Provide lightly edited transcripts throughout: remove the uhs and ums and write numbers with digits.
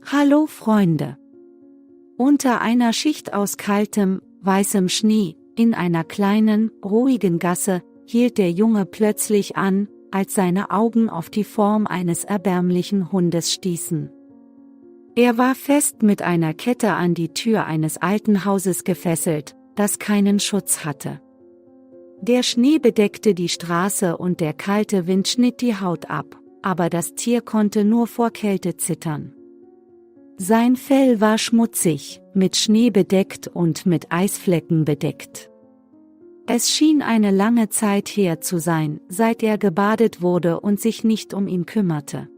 Hallo Freunde! Unter einer Schicht aus kaltem, weißem Schnee, in einer kleinen, ruhigen Gasse, hielt der Junge plötzlich an, als seine Augen auf die Form eines erbärmlichen Hundes stießen. Er war fest mit einer Kette an die Tür eines alten Hauses gefesselt, das keinen Schutz hatte. Der Schnee bedeckte die Straße und der kalte Wind schnitt die Haut ab, aber das Tier konnte nur vor Kälte zittern. Sein Fell war schmutzig, mit Schnee bedeckt und mit Eisflecken bedeckt. Es schien eine lange Zeit her zu sein, seit er gebadet wurde und sich nicht um ihn kümmerte.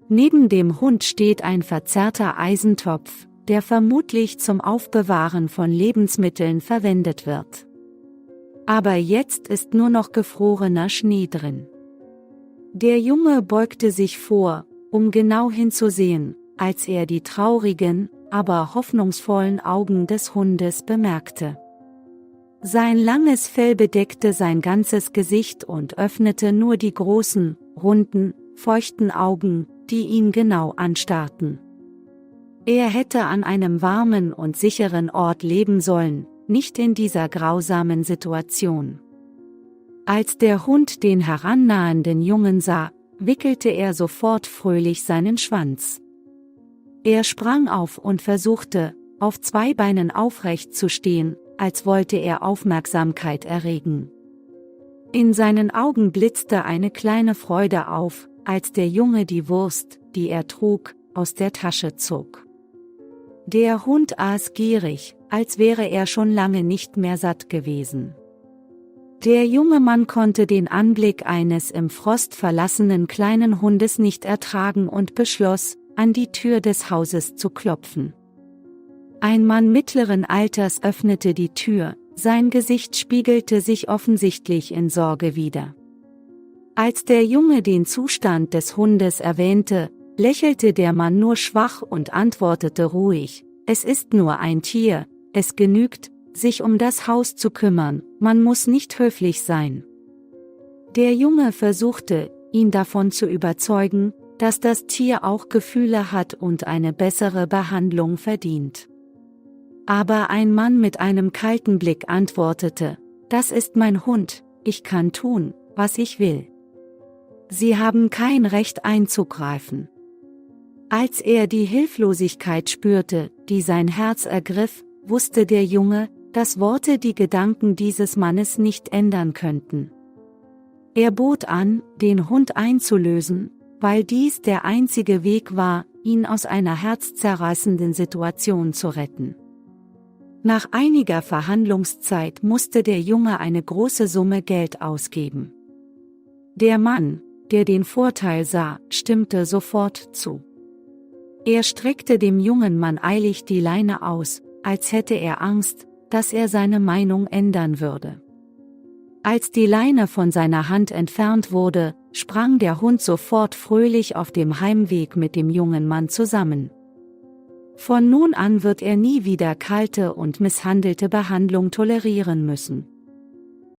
Neben dem Hund steht ein verzerrter Eisentopf, der vermutlich zum Aufbewahren von Lebensmitteln verwendet wird. Aber jetzt ist nur noch gefrorener Schnee drin. Der Junge beugte sich vor, um genau hinzusehen, als er die traurigen, aber hoffnungsvollen Augen des Hundes bemerkte. Sein langes Fell bedeckte sein ganzes Gesicht und öffnete nur die großen, runden, feuchten Augen, die ihn genau anstarrten. Er hätte an einem warmen und sicheren Ort leben sollen, nicht in dieser grausamen Situation. Als der Hund den herannahenden Jungen sah, wickelte er sofort fröhlich seinen Schwanz. Er sprang auf und versuchte, auf zwei Beinen aufrecht zu stehen, als wollte er Aufmerksamkeit erregen. In seinen Augen blitzte eine kleine Freude auf, als der Junge die Wurst, die er trug, aus der Tasche zog. Der Hund aß gierig, als wäre er schon lange nicht mehr satt gewesen. Der junge Mann konnte den Anblick eines im Frost verlassenen kleinen Hundes nicht ertragen und beschloss, an die Tür des Hauses zu klopfen. Ein Mann mittleren Alters öffnete die Tür, sein Gesicht spiegelte sich offensichtlich in Sorge wider. Als der Junge den Zustand des Hundes erwähnte, lächelte der Mann nur schwach und antwortete ruhig: „Es ist nur ein Tier, es genügt, sich um das Haus zu kümmern, man muss nicht höflich sein." Der Junge versuchte, ihn davon zu überzeugen, dass das Tier auch Gefühle hat und eine bessere Behandlung verdient. Aber ein Mann mit einem kalten Blick antwortete: „Das ist mein Hund, ich kann tun, was ich will. Sie haben kein Recht einzugreifen." Als er die Hilflosigkeit spürte, die sein Herz ergriff, wusste der Junge, dass Worte die Gedanken dieses Mannes nicht ändern könnten. Er bot an, den Hund einzulösen, weil dies der einzige Weg war, ihn aus einer herzzerreißenden Situation zu retten. Nach einiger Verhandlungszeit musste der Junge eine große Summe Geld ausgeben. Der Mann, der den Vorteil sah, stimmte sofort zu. Er streckte dem jungen Mann eilig die Leine aus, als hätte er Angst, dass er seine Meinung ändern würde. Als die Leine von seiner Hand entfernt wurde, sprang der Hund sofort fröhlich auf dem Heimweg mit dem jungen Mann zusammen. Von nun an wird er nie wieder kalte und misshandelte Behandlung tolerieren müssen.